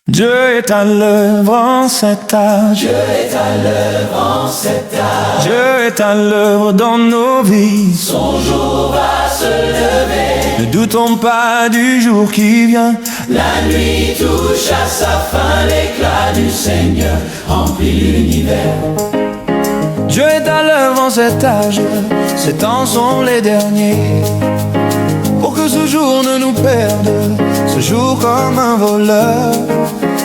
Dieu est à l'œuvre en cet âge. Dieu est à l'œuvre en cet âge. Dieu est à l'œuvre dans nos vies. Son jour va se lever. Ne doutons pas du jour qui vient. La nuit touche à sa fin. L'éclat du Seigneur remplit l'univers. Dieu est à l'œuvre en cet âge. Ces temps sont les derniers. Pour que ce jour ne nous perde, ce jour comme un voleur,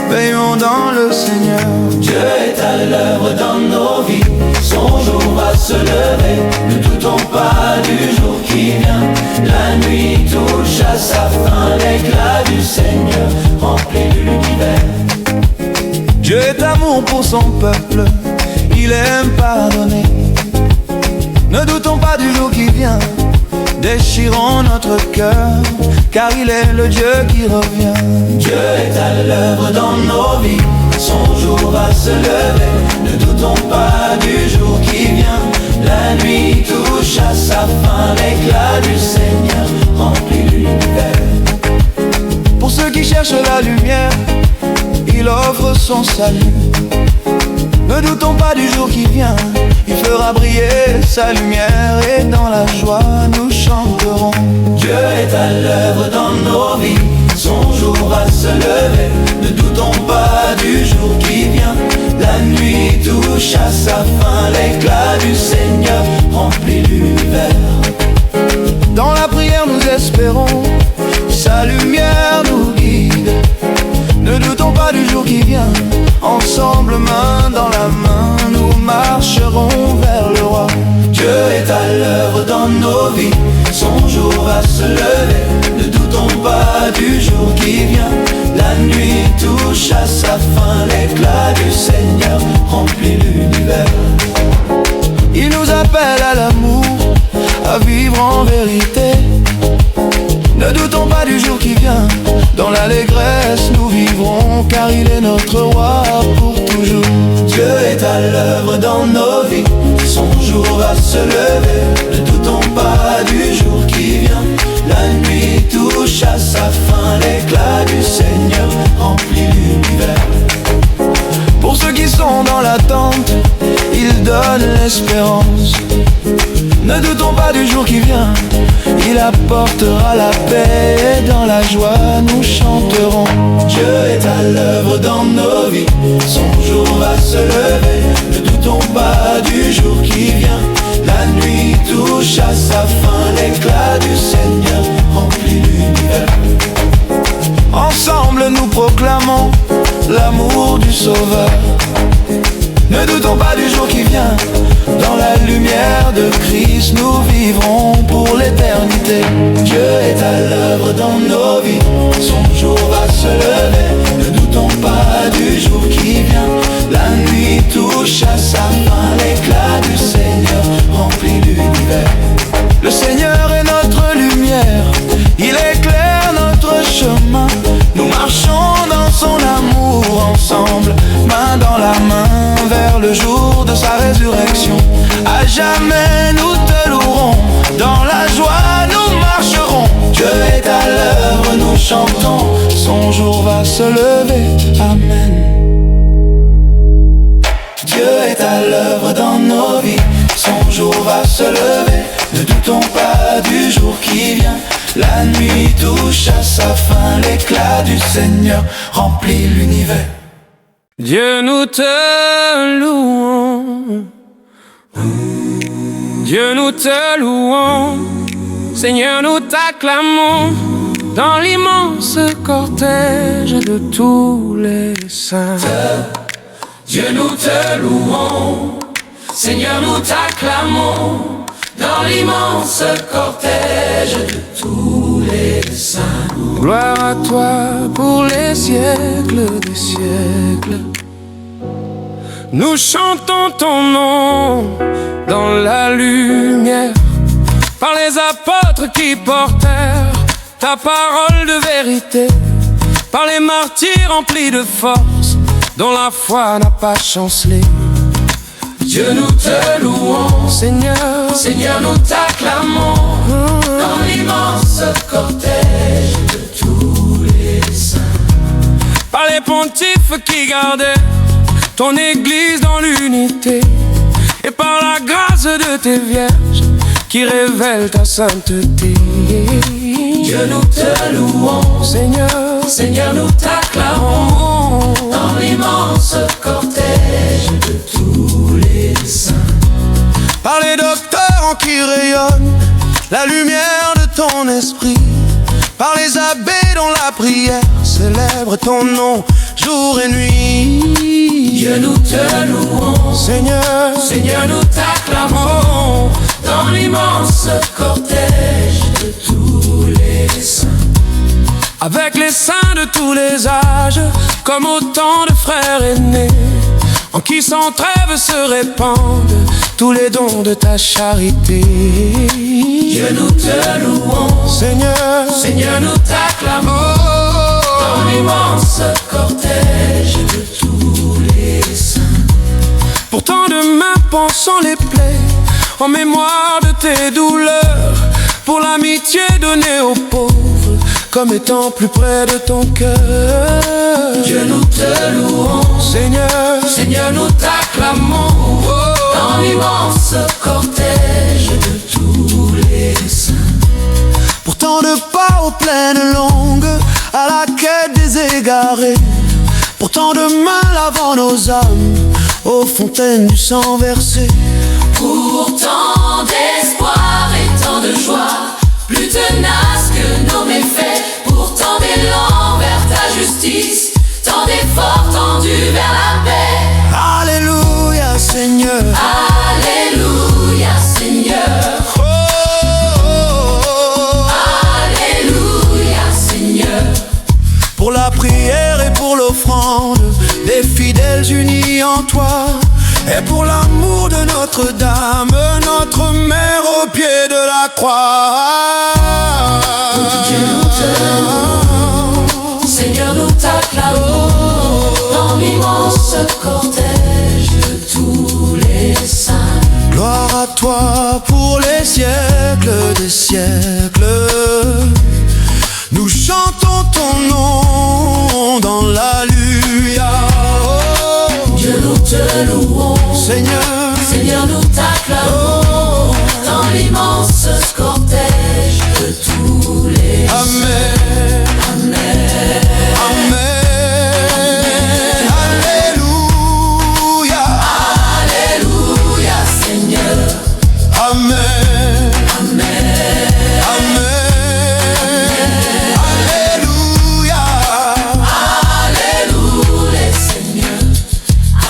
veillons dans le Seigneur. Dieu est à l'œuvre dans nos vies. Son jour va se lever. Ne doutons pas du jour qui vient. La nuit touche à sa fin. L'éclat du Seigneur remplit l'univers. Dieu est amour pour son peuple. Il aime pardonner. Ne doutons pas du jour qui vient. Déchirons notre cœur, car il est le Dieu qui revient. Dieu est à l'œuvre dans nos vies. Son jour va se lever. Ne doutons pas du jour qui vient. La nuit touche à sa fin. L'éclat du Seigneur remplit l'univers. Pour ceux qui cherchent la lumière, il offre son salut. Ne doutons pas du jour qui vient. Il fera briller sa lumière et dans la joie nous chanterons. Dieu est à l'œuvre dans nos vies. Son jour va se lever. Ne doutons pas du jour qui vient. La nuit touche à sa fin. L'éclat du Seigneur remplit l'univers. Dans la prière nous espérons, sa lumière nous guide. Ne doutons pas du jour qui vient. Ensemble, main dans la main, nous marcherons vers le roi. Dieu est à l'œuvre dans nos vies. Son jour va se lever. Ne doutons pas du jour qui vient. La nuit touche à sa fin. L'éclat du Seigneur remplit l'univers. Il nous appelle à l'amour, à vivre en vérité. Ne doutons pas du jour qui vient. Dans l'allégresse nous vivrons, car il est notre roi pour toujours. Dieu est à l'œuvre dans nos vies. Son jour va se lever. Ne doutons pas du jour qui vient. La nuit touche à sa fin. L'éclat du Seigneur remplit l'univers. Pour ceux qui sont dans l'attente, il donne l'espérance. Ne doutons pas du jour qui vient. Il apportera la paix et dans la joie nous chanterons. Dieu est à l'œuvre dans nos vies. Son jour va se lever. Ne doutons pas du jour qui vient. La nuit touche à sa fin. L'éclat du Seigneur remplit l'univers. Ensemble nous proclamons l'amour du Sauveur. Ne doutons pas du jour qui vient. Dans la lumière de Christ nous vivrons pour l'éternité. Dieu est à l'œuvre dans nos vies. Son jour va se lever. Ne doutons pas du jour qui vient. La nuit touche à sa fin. L'éclat du Seigneur remplit l'univers. Le Seigneur est notre lumière. Il éclaire notre chemin. Nous marchons dans son amour ensemble, main dans la main, vers le jour de sa résurrection. À jamais nous te louerons. Dans la joie nous marcherons. Dieu est à l'œuvre, nous chantons. Son jour va se lever. Amen. Dieu est à l'œuvre dans nos vies. Son jour va se lever. Ne doutons pas du jour qui vient. La nuit touche à sa fin. L'éclat du Seigneur remplit l'univers. Dieu, nous te louons. Dieu, nous te louons. Seigneur, nous t'acclamons dans l'immense cortège de tous les saints. Dieu, nous te louons. Seigneur, nous t'acclamons dans l'immense cortège de tous les saints. Gloire à toi pour les siècles des siècles. Nous chantons ton nom dans la lumière, par les apôtres qui portèrent ta parole de vérité, par les martyrs remplis de force, dont la foi n'a pas chancelé. Dieu, nous te louons. Seigneur, Seigneur, nous t'acclamons dans l'immense cortège de tous les saints. Par les pontifes qui gardaient ton église dans l'unité, et par la grâce de tes vierges qui révèlent ta sainteté. Dieu, nous te louons, Seigneur, Seigneur, nous t'acclamons dans l'immense cortège de tous les saints. par les docteurs en qui rayonne la lumière de ton esprit, par les abbés dont la prière célèbre ton nom jour et nuit. Dieu, nous te louons, Seigneur, Seigneur, nous t'acclamons dans l'immense cortège de tous les saints. avec les saints de tous les âges, comme autant de frères aînés, en qui sans trêve se répandent tous les dons de ta charité. Dieu, nous te louons, Seigneur, Seigneur, nous t'acclamons dans l'immense cortège de tous les saints. pour tant de mains pensant les plaies, en mémoire de tes douleurs, pour l'amitié donnée aux pauvres, comme étant plus près de ton cœur. Dieu, nous te louons, Seigneur, Seigneur, nous t'acclamons dans l'immense cortège de tous les saints. pour tant de pas aux plaines longues, à la quête des égarés, pour tant de mains lavant nos âmes, aux fontaines du sang versé. Pour tant d'espoir et tant de joie, plus tenace que nos méfaits, pour tant d'élan vers ta justice, tant d'efforts tendus vers la paix. Alléluia, Seigneur. Alléluia, Seigneur. Oh, oh, oh. Alléluia, Seigneur. Pour la prière et pour l'offrande des fidèles unis en toi, et pour l'amour de Notre-Dame, notre mère au pied de la croix. Dieu, nous te louons, Seigneur, nous t'acclamons dans l'immense cortège de tous les saints. Gloire à toi pour les siècles des siècles. Nous chantons ton nom dans l'Alléluia. Oh, Dieu, nous te louons, Seigneur, Seigneur, nous t'acclamons dans l'immense cortège de tous les saints. Amen, Amen. Amen, Alléluia, Alléluia, Seigneur. Amen, Amen. Amen, Alléluia, Alléluia, Seigneur.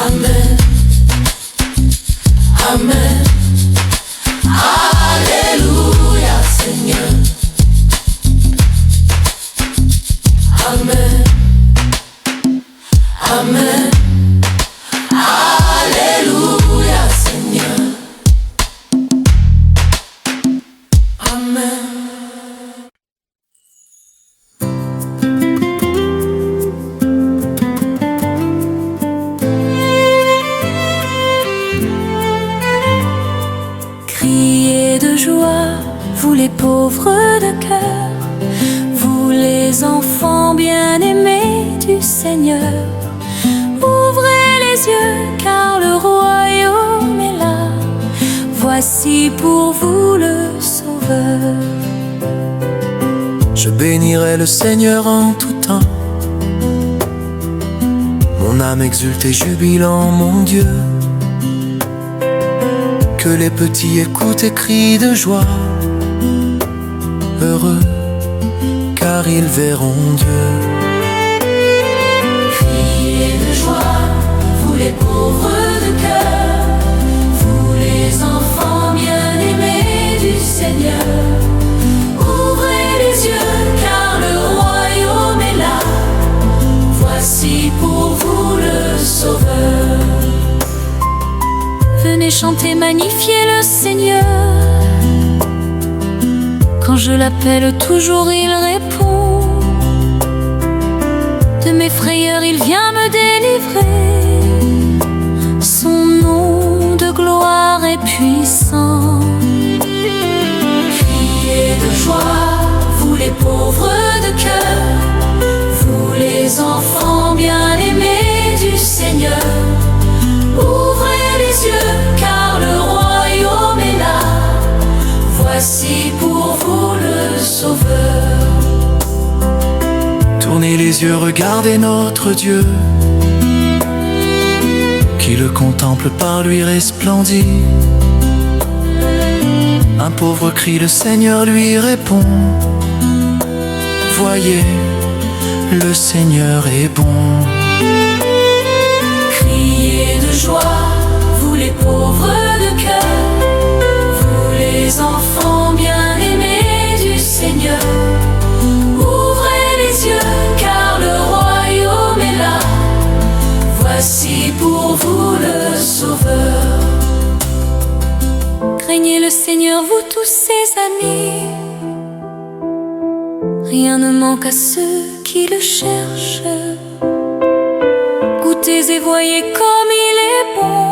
Amen. Amen. Alléluia, Seigneur. Amen. Amen. Alléluia, Seigneur. Amen. Criez de joie, vous les pauvres de cœur, vous les enfants bien-aimés du Seigneur. Ouvrez les yeux, car le royaume est là. Voici pour vous le Sauveur. Je bénirai le Seigneur en tout temps. Mon âme exulte et jubile en mon Dieu. Que les petits écoutent et crient de joie. Heureux, car ils verront Dieu. Criez de joie, vous les pauvres de cœur, vous les enfants bien-aimés du Seigneur. Ouvrez les yeux, car le royaume est là. Voici pour vous le Sauveur. Venez chanter, magnifier le Seigneur. Quand je l'appelle, toujours il répond. De mes frayeurs, il vient me délivrer. Son nom de gloire est puissant. Criez de joie, vous les pauvres de cœur, vous les enfants bien yeux, regardez notre Dieu, qui le contemple par lui resplendit. Un pauvre cri, le Seigneur lui répond. Voyez, le Seigneur est bon. Criez de joie, vous les pauvres de cœur, vous les enfants bien-aimés du Seigneur. Ouvrez les yeux, car le royaume est là. Voici pour vous le Sauveur. Craignez le Seigneur, vous tous ses amis. Rien ne manque à ceux qui le cherchent. Goûtez et voyez comme il est bon.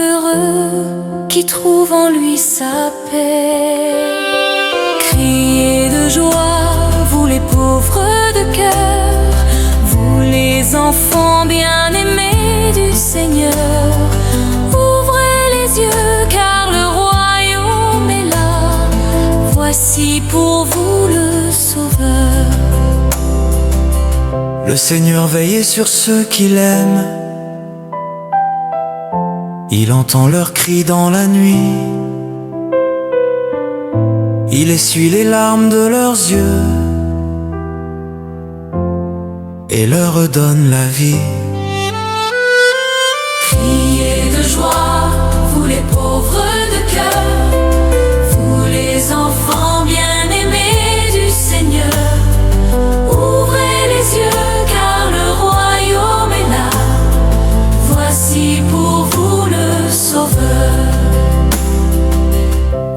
Heureux qui trouve en lui sa paix. Criez de joie, vous les pauvres de cœur, vous les enfants bien-aimés du Seigneur. Ouvrez les yeux, car le royaume est là. Voici pour vous le Sauveur. Le Seigneur veille sur ceux qu'il aime. Il entend leurs cris dans la nuit. Il essuie les larmes de leurs yeux et leur redonne la vie. Criez de joie, vous les pauvres de cœur, vous les enfants bien-aimés du Seigneur. Ouvrez les yeux, car le royaume est là. Voici pour vous le Sauveur.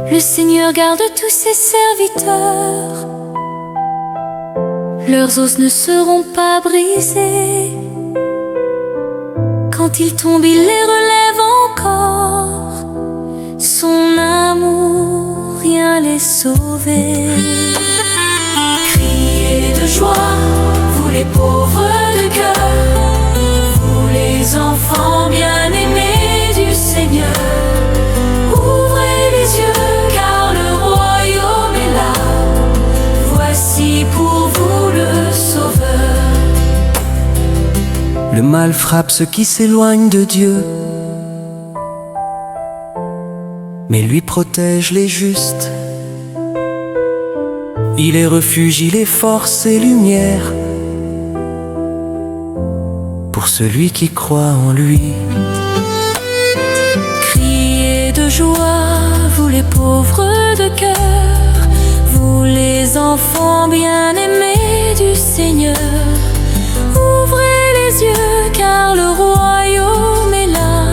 Le Seigneur garde tous ses serviteurs, leurs os ne seront pas brisés. Quand ils tombent, il les relève encore. Son amour vient les sauver. Criez de joie, vous les pauvres de cœur, vous les enfants bien-aimés du Seigneur. Ouvrez les yeux, car le royaume est là. Voici pour vous le Sauveur. Le mal frappe ceux qui s'éloignent de Dieu, mais lui protège les justes. Il est refuge, il est force et lumière pour celui qui croit en lui. Criez de joie, vous les pauvres de cœur, vous les enfants bien-aimés du Seigneur. Ouvrez les yeux, car le royaume est là.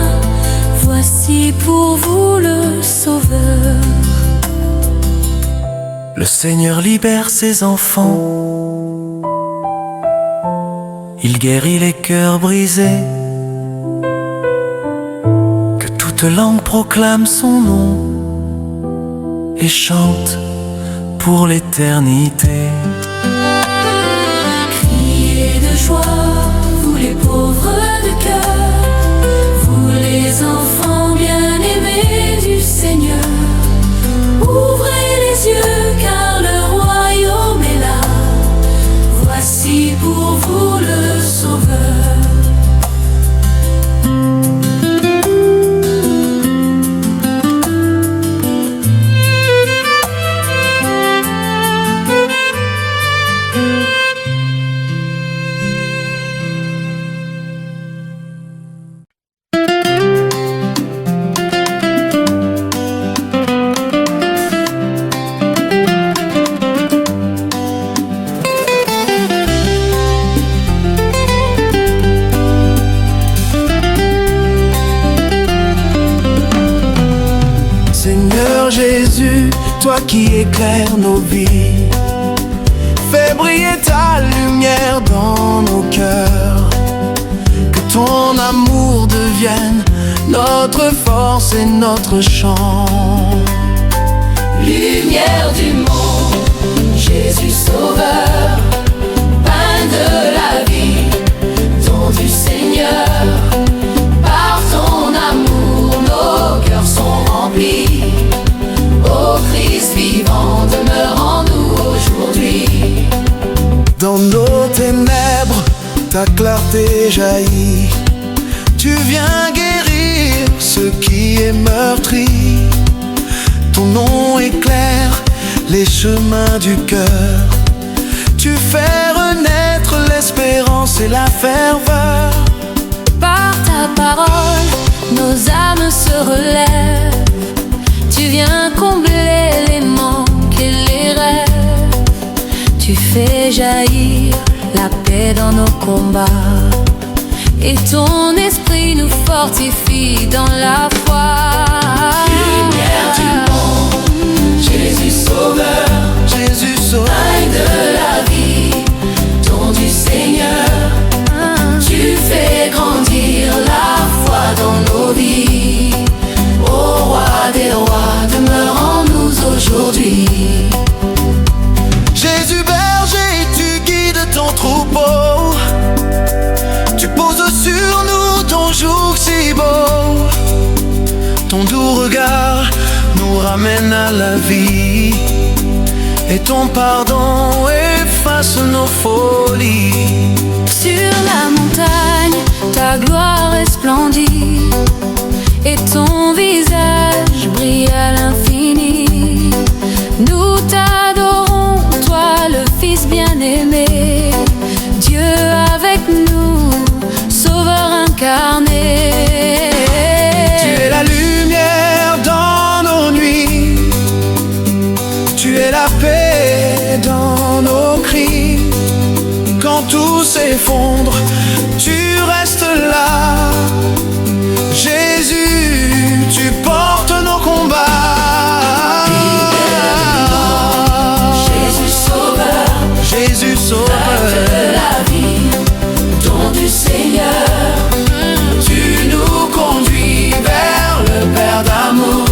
Voici pour vous le Sauveur. Le Seigneur libère ses enfants. Il guérit les cœurs brisés. Que toute langue proclame son nom et chante pour l'éternité. Criez de joie, vous les pauvres de cœur, vous les enfants bien-aimés du Seigneur. Ouvrez les yeux, car le royaume est là. Voici pour vous le Sauveur. Jésus, toi qui éclaires nos vies, fais briller ta lumière dans nos cœurs. Que ton amour devienne notre force et notre chant. Lumière du monde, Jésus Sauveur, pain de la vie, don du Seigneur. Par ton amour, nos cœurs sont remplis. Ô Christ vivant, demeure en nous aujourd'hui. Dans nos ta clarté jaillit. Tu viens guérir ce qui est meurtri. Ton nom éclaire les chemins du cœur. Tu fais renaître l'espérance et la ferveur. Par ta parole, nos âmes se relèvent. Tu viens combler les manques et les rêves. Tu fais jaillir la paix dans nos combats. Et ton esprit nous fortifie dans la foi. Lumière du monde, Jésus sauveur, Jésus sauveur. Règne de la vie, don du Seigneur. Tu fais grandir la foi dans nos vies. Ô roi des rois, demeure en nous aujourd'hui. Jésus berger, tu guides ton troupeau. Tu poses sur nous ton joug si beau. Ton doux regard nous ramène à la vie. Et ton pardon efface nos folies. Sur la montagne, ta gloire resplendit. Et ton visage brille à l'infini. Nous t'adorons, toi le Fils bien-aimé. Dieu avec nous, Sauveur incarné. Tu es la lumière dans nos nuits. Tu es la paix dans nos cris. Quand tout s'effondre, tu restes là. Jésus, tu portes nos combats. Jésus sauveur, Jésus sauveur de la vie, don du Seigneur. tu nous conduis vers le Père d'amour.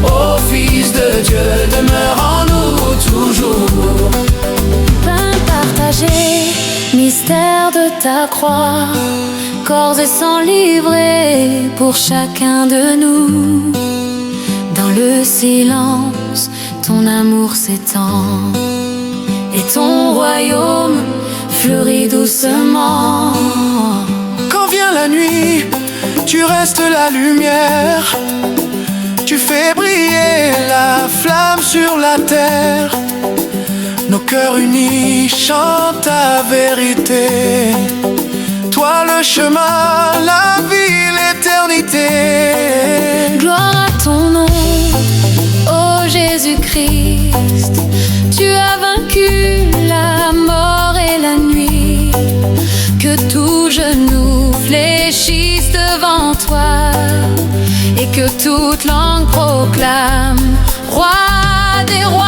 Ô Fils de Dieu, demeure en nous toujours. Pain partagé, mystère de ta croix. Corps et sang livrés pour chacun de nous. Dans le silence, ton amour s'étend. Et ton royaume fleurit doucement. Quand vient la nuit, tu restes la lumière. Tu fais briller la flamme sur la terre. Nos cœurs unis chantent ta vérité. Toi le chemin, la vie, l'éternité. Gloire à ton nom, ô Jésus-Christ. Tu as vaincu la mort et la nuit. Que tout genou fléchisse devant toi. Et que toute langue proclame Roi des rois.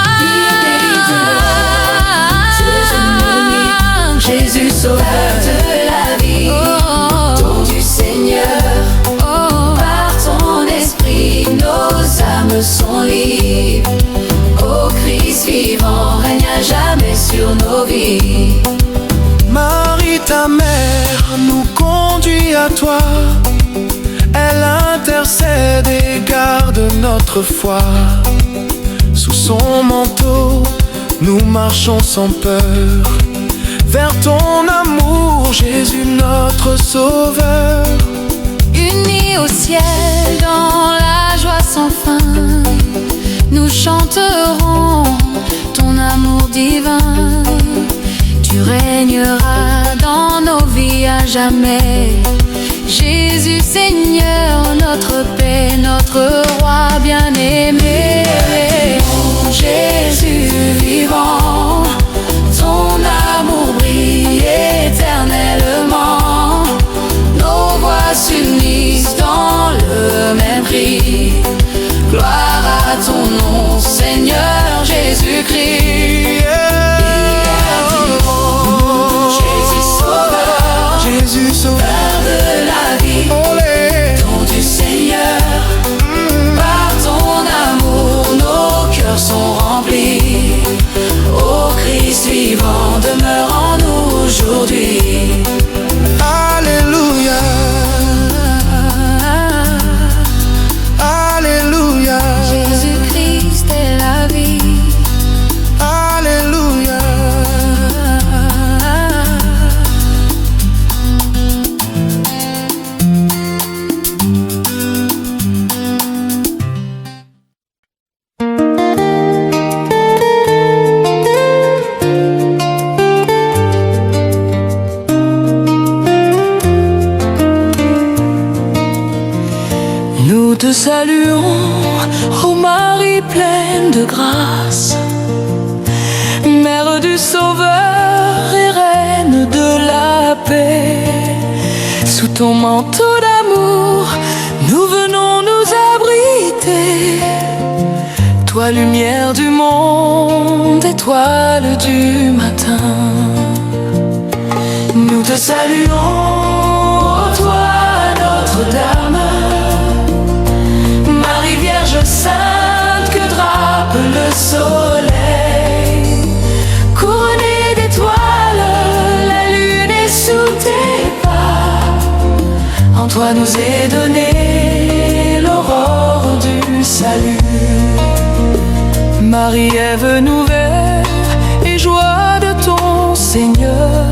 Jésus sauveur de la vie, don du Seigneur. Par ton esprit, nos âmes sont libres. Ô Christ vivant, règne à jamais sur nos vies. Marie, ta mère, nous conduit à toi. Elle intercède et garde notre foi. Sous son manteau, nous marchons sans peur. Vers ton amour, Jésus notre Sauveur. Unis au ciel, dans la joie sans fin, nous chanterons ton amour divin. Tu régneras dans nos vies à jamais. Jésus Seigneur, notre paix, notre roi bien-aimé. Jésus vivant, ton amour brille éternellement. Nos voix s'unissent dans le même cri. Gloire à ton nom, Seigneur Jésus-Christ. Jésus sauveur, Jésus sauveur de la vie, don du Seigneur. Par ton amour, nos cœurs sont remplis. Ô te saluons, ô Marie pleine de grâce, Mère du Sauveur et Reine de la paix. Sous ton manteau d'amour, nous venons nous abriter. Toi, lumière du monde, étoile du matin, nous te saluons, toi, Notre-Dame, Marie Vierge Sainte que drape le soleil. Couronnée d'étoiles, la lune est sous tes pas. En toi nous est donnée l'aurore du salut. Marie, Ève nouvelle et joie de ton Seigneur,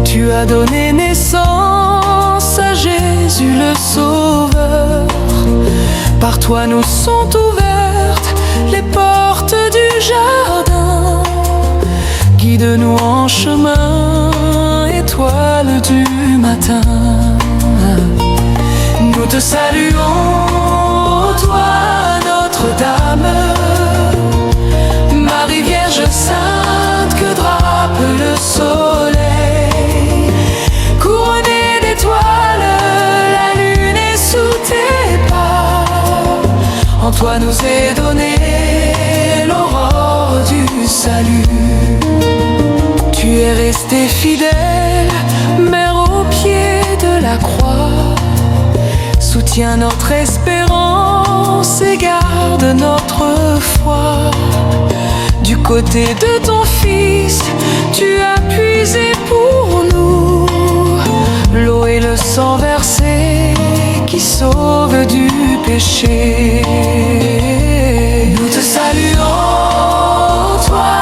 tu as donné naissance à Jésus le Sauveur. Par toi nous sont ouvertes les portes du jardin. Guide-nous en chemin, étoile du matin. Nous te saluons, toi, Notre-Dame, Marie Vierge Sainte que drape le soleil. Couronnée d'étoiles, la lune est sous tes pas. En toi nous est donné l'aurore du salut. Tu es restée fidèle, Mère au pied de la croix. Soutiens notre espérance et garde notre foi. Du côté de ton Fils, tu as puisé pour nous l'eau et le sang versé qui sauve du péché. Nous te saluons, toi,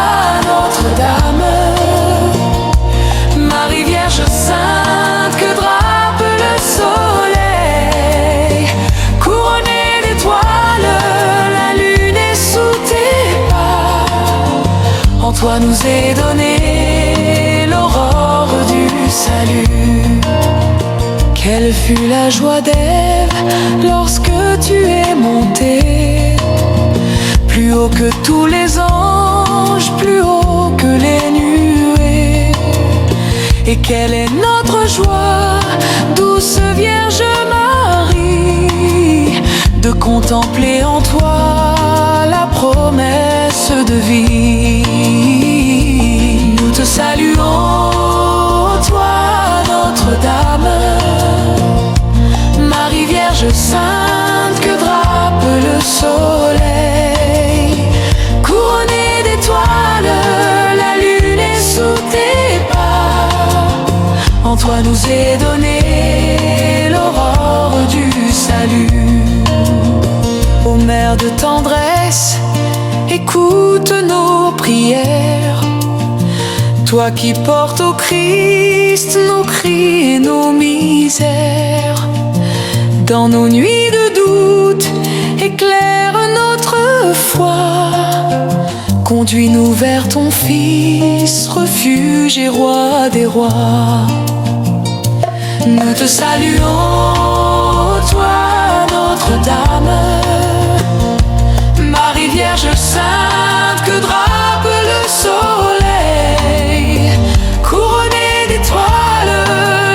Notre-Dame, Marie Vierge Sainte que drape le soleil. Couronnée d'étoiles, la lune est sous tes pas. En toi nous est donnée l'aurore du salut. Quelle fut la joie d'Ève lorsque tu es montée, plus haut que tous les anges, plus haut que les nuées. Et quelle est notre joie, douce Vierge Marie, de contempler en toi la promesse de vie. Nous te saluons, toi, Notre-Dame, Marie Vierge Sainte que drape le soleil. Couronnée d'étoiles, la lune est sous tes pas. En toi nous est donnée l'aurore du salut. Ô Mère de tendresse, écoute nos prières. Toi qui portes au Christ nos cris et nos misères. Dans nos nuits de doute, éclaire notre foi. Conduis-nous vers ton Fils, refuge et roi des rois. Nous te saluons, toi, Notre-Dame, Marie Vierge Sainte que drape le soleil. Couronnée d'étoiles,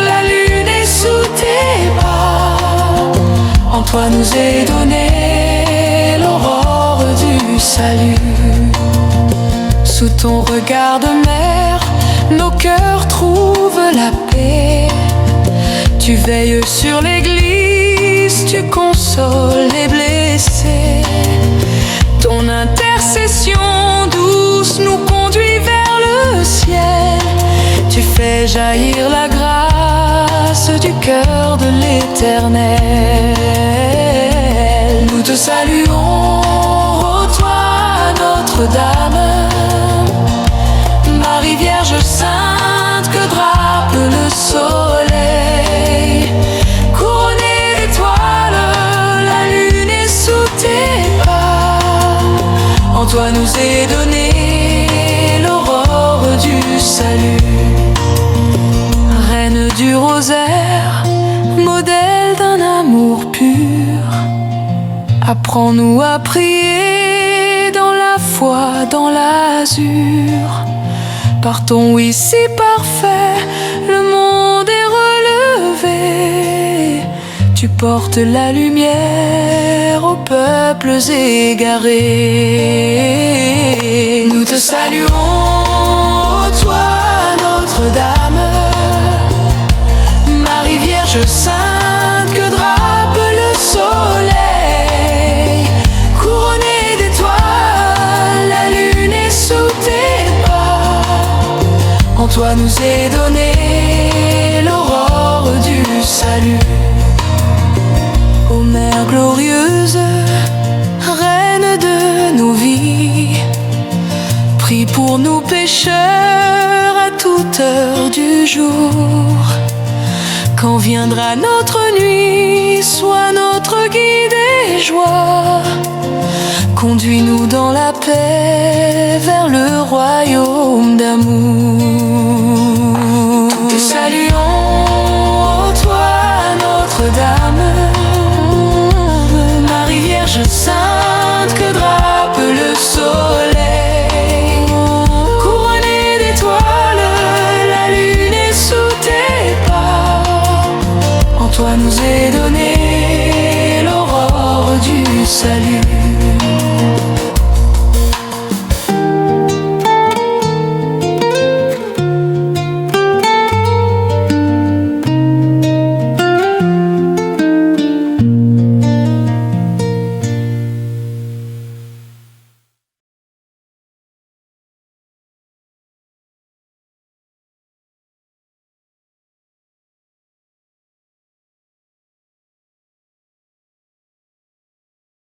la lune est sous tes pas. En toi nous est donnée l'aurore du salut. Sous ton regard de mère, nos cœurs trouvent la paix. Tu veilles sur l'Église, tu consoles les blessés. Ton intercession douce nous conduit vers le ciel. Tu fais jaillir la grâce du cœur de l'Éternel. Nous te saluons, ô toi, Notre-Dame, Marie Vierge Sainte que drape le soleil. Couronnée d'étoiles, la lune est sous tes pas. En toi nous est donnée l'aurore du salut. Reine du rosaire, modèle d'un amour pur, Apprends-nous à prier dans la foi, dans l'azur. Par ton oui si parfait, le monde est relevé. Tu portes la lumière aux peuples égarés. Nous te saluons, toi Notre-Dame, Marie Vierge Sainte que drape le soleil. Couronnée d'étoiles, la lune est sous tes pas. En toi nous est donnée l'aurore du salut. Ô Mère glorieuse, Reine de nos vies, prie pour nous pécheurs à toute heure du jour. Quand viendra notre nuit, sois notre guide et joie. Conduis-nous dans la paix vers le royaume d'amour. Te saluons, toi Notre-Dame, Marie Vierge Sainte que drape le soleil. Couronnée d'étoiles, la lune est sous tes pas. En toi nous est donnée l'aurore du salut.